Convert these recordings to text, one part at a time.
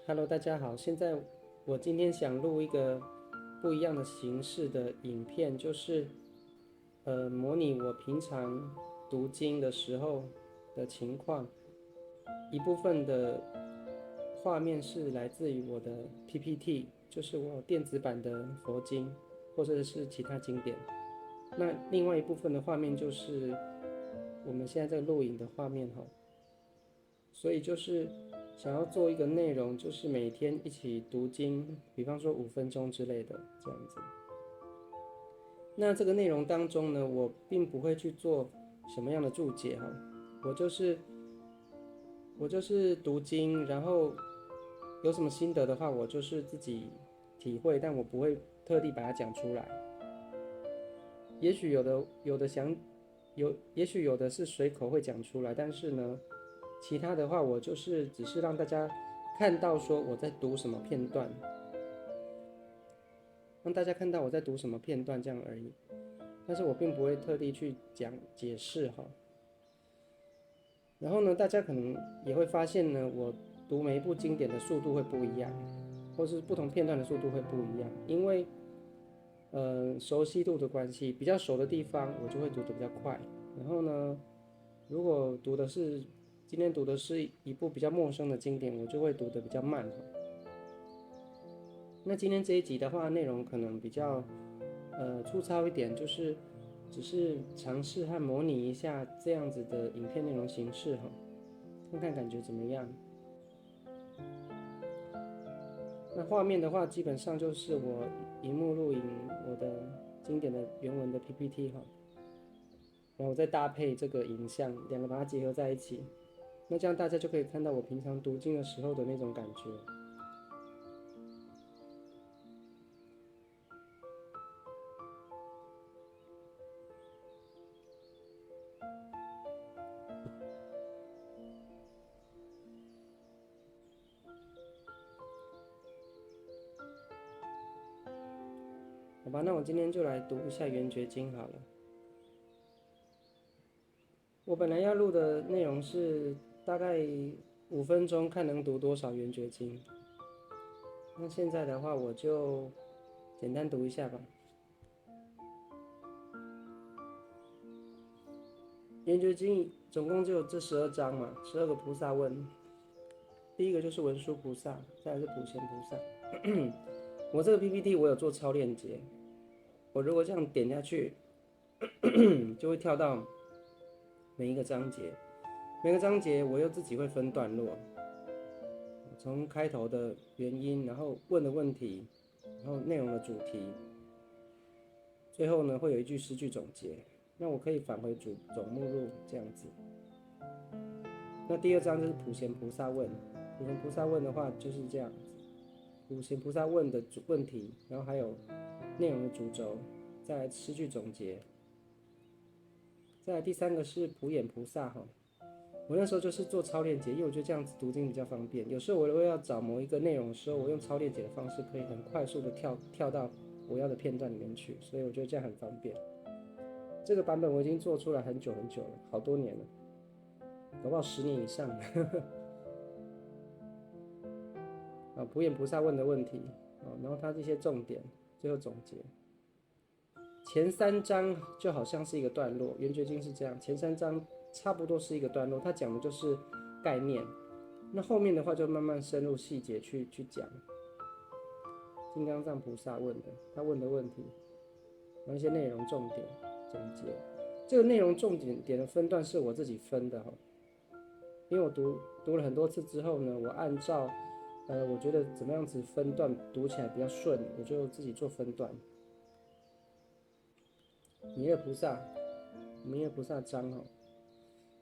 Hello，大家好。我今天想录一个不一样的形式的影片，就是模拟我平常读经的时候的情况。一部分的画面是来自于我的 PPT，就是我电子版的佛经或者是其他经典。那另外一部分的画面就是我们现在这个录影的画面哈。所以就是想要做一个内容，就是每天一起读经，比方说5分钟之类的这样子。那这个内容当中呢，我并不会去做什么样的注解哈，我就是我就是读经，然后有什么心得的话，我就是自己体会，但我不会特地把它讲出来。也许也许有的是随口会讲出来，但是呢，其他的话我就是只是让大家看到说我在读什么片段，让大家看到我在读什么片段这样而已。但是我并不会特地去讲解释哈。然后呢，大家可能也会发现呢，我读每一部经典的速度会不一样，或是不同片段的速度会不一样，因为熟悉度的关系，比较熟的地方我就会读得比较快。然后呢，如果今天读的是一部比较陌生的经典，我就会读得比较慢。那今天这一集的话，内容可能比较粗糙一点，就是只是尝试和模拟一下这样子的影片内容形式哈，看看感觉怎么样。那画面的话，基本上就是我荧幕录影我的经典的原文的 PPT 哈，然后我再搭配这个影像，两个把它结合在一起，那这样大家就可以看到我平常读经的时候的那种感觉。好吧，那我今天就来读一下《圆觉经》好了。我本来要录的内容是大概5分钟，看能读多少《圆觉经》。那现在的话，我就简单读一下吧。《圆觉经》总共就有这12章嘛，12个菩萨问。第一个就是文殊菩萨，再来是普贤菩萨。我这个 PPT 我有做超链接，我如果这样点下去，就会跳到每一个章节。每个章节我又自己会分段落，从开头的原因，然后问的问题，然后内容的主题，最后呢会有一句诗句总结。那我可以返回总目录这样子。那第二章就是普贤菩萨问，普贤菩萨问的话就是这样子，普贤菩萨问的问题，然后还有内容的主轴，再来诗句总结，再来第三个是普眼菩萨哈。我那时候就是做超链接，因为我觉得这样子读经比较方便。有时候我如果要找某一个内容的时候，我用超链接的方式可以很快速的跳到我要的片段里面去，所以我觉得这样很方便。这个版本我已经做出来很久很久了，好多年了，搞不好10年以上了。啊，普眼菩萨问的问题，然后他这些重点，最后总结。前3章就好像是一个段落，圆觉经是这样，前3章差不多是一个段落，它讲的就是概念。那后面的话就慢慢深入细节去讲。金刚藏菩萨问的，他问的问题，然后一些内容重点总结。这个内容重点的分段是我自己分的哈，因为我读了很多次之后呢，我按照我觉得怎么样子分段读起来比较顺，我就自己做分段。弥勒菩萨章哈，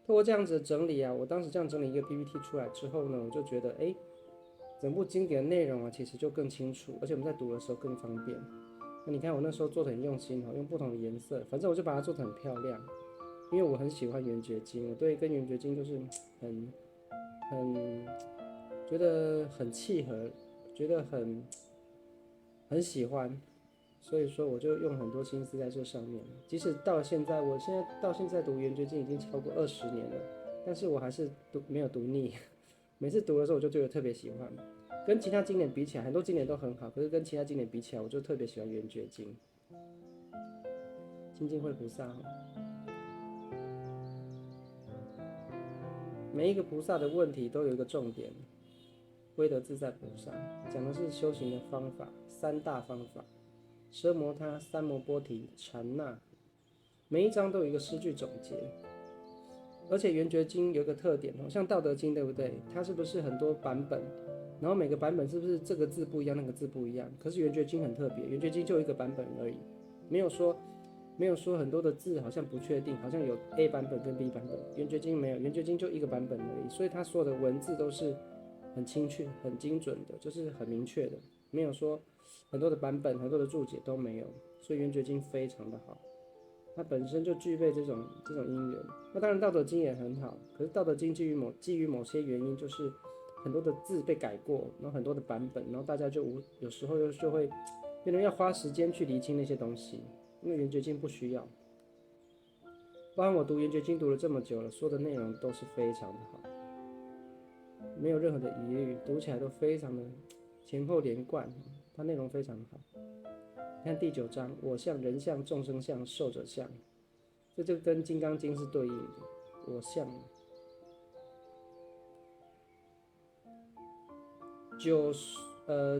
透过这样子的整理啊，我当时这样整理一个 PPT 出来之后呢，我就觉得整部经典的内容啊，其实就更清楚，而且我们在读的时候更方便。那你看我那时候做的很用心哈，用不同的颜色，反正我就把它做得很漂亮，因为我很喜欢圆觉经，我对跟圆觉经就是很觉得很契合，觉得很喜欢，所以说我就用很多心思在这上面。即使到了现在，我到现在读圆觉经已经超过20年了，但是我还是没有读腻。每次读的时候我就觉得特别喜欢。跟其他经典比起来，很多经典都很好，可是跟其他经典比起来，我就特别喜欢圆觉经。精进会菩萨，每一个菩萨的问题都有一个重点。威德自在菩萨讲的是修行的方法，三大方法：奢摩他、三摩波提、禅那。每一章都有一个诗句总结。而且圆觉经有一个特点，像道德经对不对？它是不是很多版本？然后每个版本是不是这个字不一样，那个字不一样？可是圆觉经很特别，圆觉经就一个版本而已，没有说很多的字好像不确定，好像有 A 版本跟 B 版本。圆觉经没有，圆觉经就一个版本而已，所以它所有的文字都是很清确、很精准的，就是很明确的，没有说很多的版本、很多的注解都没有，所以圆觉经非常的好。它本身就具备这种因缘。那当然，《道德经》也很好，可是《道德经》基于某些原因，就是很多的字被改过，然后很多的版本，然后大家有时候就会变成要花时间去厘清那些东西，因为圆觉经不需要。包含我读圆觉经读了这么久了，说的内容都是非常的好，没有任何的疑虑，读起来都非常的前后连贯，它内容非常的好。看第9章，我相、人相、众生相、寿者相，这就跟《金刚经》是对应的。我相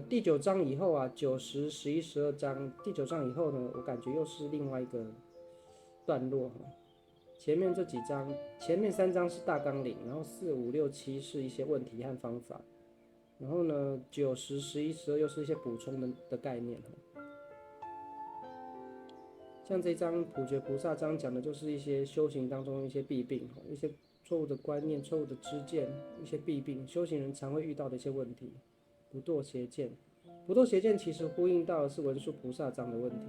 第9章以后啊，9、10、11、12章，第9章以后呢，我感觉又是另外一个段落。前面这几章，前面3章是大纲领，然后4、5、6、7是一些问题和方法，然后呢9、10、11、12又是一些补充的概念。像这章普觉菩萨章讲的就是一些修行当中一些弊病，一些错误的观念、错误的知见，一些弊病，修行人常会遇到的一些问题。不堕邪见，不堕邪见其实呼应到的是文殊菩萨章的问题。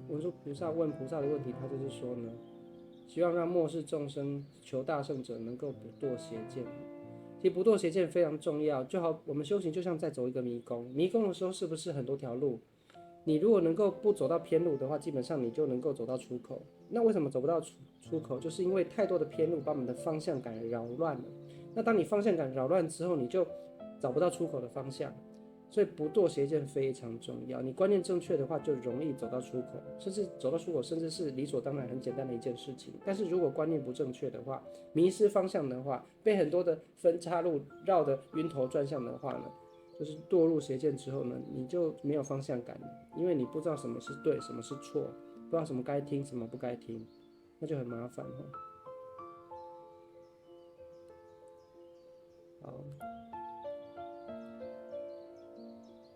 文殊菩萨问菩萨的问题，他就是说呢，希望让末世众生求大圣者能够不堕邪见。其实不堕邪见非常重要，就好我们修行就像在走一个迷宫，迷宫的时候是不是很多条路？你如果能够不走到偏路的话，基本上你就能够走到出口。那为什么走不到出口？就是因为太多的偏路把我们的方向感扰乱了。那当你方向感扰乱之后，你就找不到出口的方向。所以不堕邪见非常重要。你观念正确的话，就容易走到出口，甚至走到出口，甚至是理所当然、很简单的一件事情。但是如果观念不正确的话，迷失方向的话，被很多的分岔路绕得晕头转向的话呢？就是堕入邪见之后呢，你就没有方向感，因为你不知道什么是对，什么是错，不知道什么该听，什么不该听，那就很麻烦哦。好，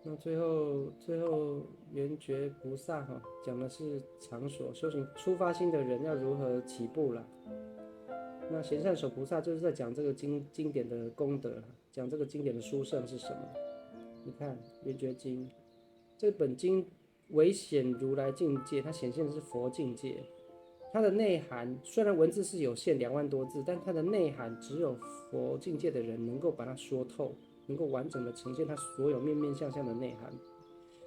那最后圆觉菩萨讲的是场所修行出发心的人要如何起步啦。那贤善守菩萨就是在讲这个经典的功德，讲这个经典的殊胜是什么。你看圆觉经这本经唯显如来境界，它显现的是佛境界。它的内涵虽然文字是有限2万多字，但它的内涵只有佛境界的人能够把它说透，能够完整的呈现它所有面面相的内涵。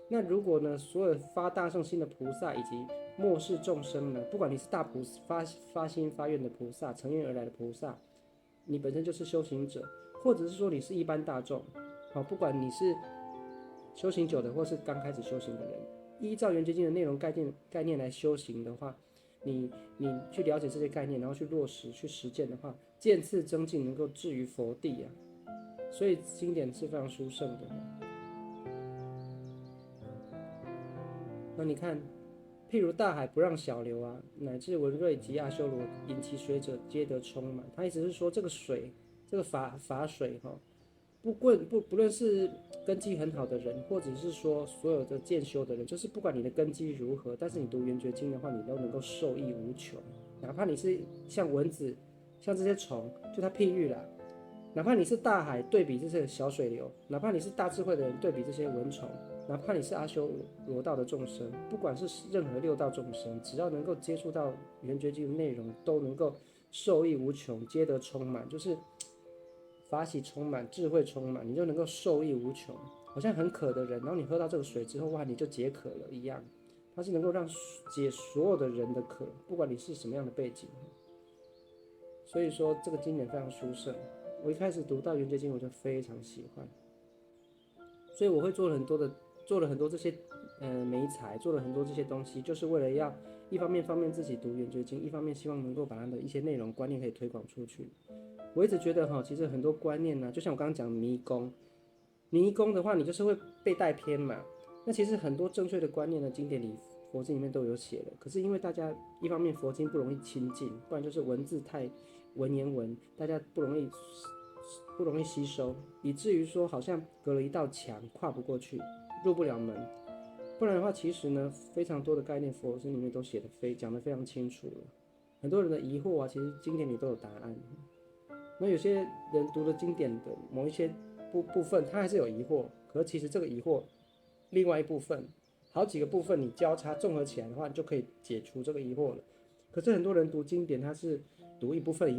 那如果呢，所有发大圣心的菩萨以及末世众生呢，不管你是大菩萨发心发愿的菩萨，成愿而来的菩萨，你本身就是修行者，或者是说你是一般大众，不管你是修行久的或是刚开始修行的人，依照圆觉经的内容概念来修行的话，你去了解这些概念，然后去落实去实践的话，渐次增进，能够至于佛地啊。所以经典是非常殊胜的。那你看，譬如大海不让小流啊，乃至文瑞及阿修罗引其水者皆得充满。他意思是说，这个水，这个法水不论是根基很好的人，或者是说所有的渐修的人，就是不管你的根基如何，但是你读圆觉经的话，你都能够受益无穷。哪怕你是像蚊子，像这些虫，就它譬喻啦。哪怕你是大海对比这些小水流，哪怕你是大智慧的人对比这些蚊虫，哪怕你是阿修罗道的众生，不管是任何6道众生，只要能够接触到圆觉经的内容，都能够受益无穷，皆得充满，就是法喜充满，智慧充满，你就能够受益无穷。好像很渴的人，然后你喝到这个水之后，哇，你就解渴了一样。它是能够让解所有的人的渴，不管你是什么样的背景。所以说这个经典非常殊胜。我一开始读到圆觉经我就非常喜欢，所以我会做了很多这些媒材，做了很多这些东西，就是为了要一方面方便自己读圆觉经，一方面希望能够把它的一些内容观念可以推广出去。我一直觉得哈，其实很多观念呢，就像我刚刚讲迷宫，迷宫的话，你就是会被带偏嘛。那其实很多正确的观念呢，经典里佛经里面都有写的，可是因为大家一方面佛经不容易亲近，不然就是文字太文言文，大家不容易吸收，以至于说好像隔了一道墙跨不过去，入不了门。不然的话，其实呢，非常多的概念佛经里面都讲得非常清楚了。很多人的疑惑啊，其实经典里都有答案。那有些人读了经典的某一些部分，他还是有疑惑，可是其实这个疑惑另外一部分，好几个部分你交叉综合起来的话，你就可以解除这个疑惑了。可是很多人读经典，他是读一部分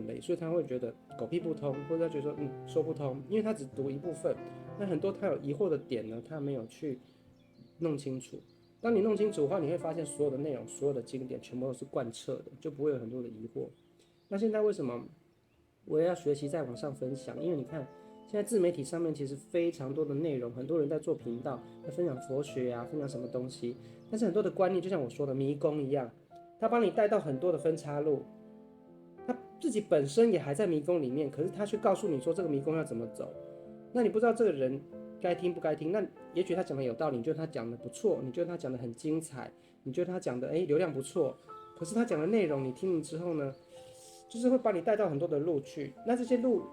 类，所以他会觉得狗屁不通，或者他觉得说说不通，因为他只读一部分。那很多他有疑惑的点呢，他没有去弄清楚。当你弄清楚的话，你会发现所有的内容、所有的经典全部都是贯彻的，就不会有很多的疑惑。那现在为什么我也要学习在网上分享？因为你看，现在自媒体上面其实非常多的内容，很多人在做频道，在分享佛学啊，分享什么东西。但是很多的观念，就像我说的迷宫一样，他帮你带到很多的分岔路，他自己本身也还在迷宫里面，可是他却告诉你说这个迷宫要怎么走。那你不知道这个人该听不该听，那也许他讲的有道理，你觉得他讲的不错，你觉得他讲的很精彩，你觉得他讲的流量不错，可是他讲的内容你听了之后呢，就是会把你带到很多的路去。那这些路，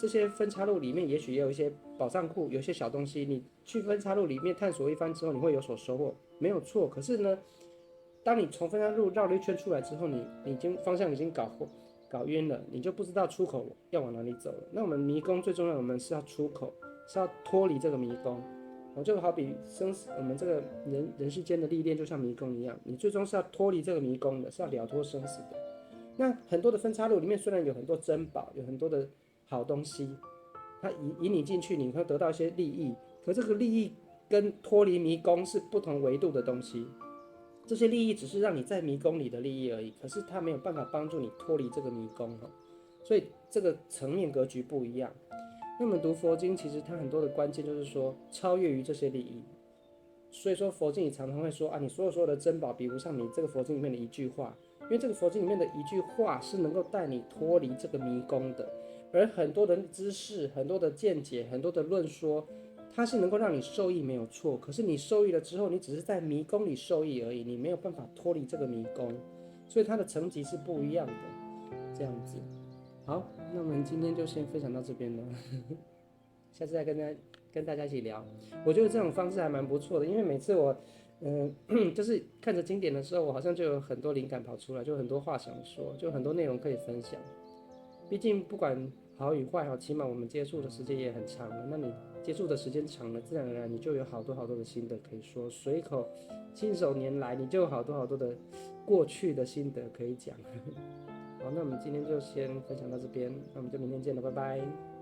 这些分岔路里面，也许也有一些宝藏库，有一些小东西，你去分岔路里面探索一番之后，你会有所收获，没有错。可是呢，当你从分岔路绕了一圈出来之后，你方向已经搞晕了，你就不知道出口要往哪里走了。那我们迷宫最重要的，我们是要出口，是要脱离这个迷宫。就好比生死，我们这个人世间的历练就像迷宫一样，你最终是要脱离这个迷宫的，是要了脱生死的。那很多的分岔路里面虽然有很多珍宝，有很多的好东西，它引你进去，你会得到一些利益，可这个利益跟脱离迷宫是不同维度的东西。这些利益只是让你在迷宫里的利益而已，可是它没有办法帮助你脱离这个迷宫，所以这个层面格局不一样。那么读佛经，其实它很多的关键就是说超越于这些利益。所以说佛经里常常会说啊，你所有的珍宝比不上你这个佛经里面的一句话，因为这个佛经里面的一句话是能够带你脱离这个迷宫的。而很多的知识、很多的见解、很多的论说，它是能够让你受益没有错，可是你受益了之后，你只是在迷宫里受益而已，你没有办法脱离这个迷宫，所以它的层级是不一样的。这样子，好，那我们今天就先分享到这边了，下次再跟大家一起聊。我觉得这种方式还蛮不错的，因为每次我就是看着经典的时候，我好像就有很多灵感跑出来，就很多话想说，就很多内容可以分享。毕竟不管好与坏起码我们接触的时间也很长了。那你接触的时间长了，自然而然你就有好多的心得可以说，随口信手拈来，你就有好多的过去的心得可以讲。好，那我们今天就先分享到这边，那我们就明天见了，拜拜。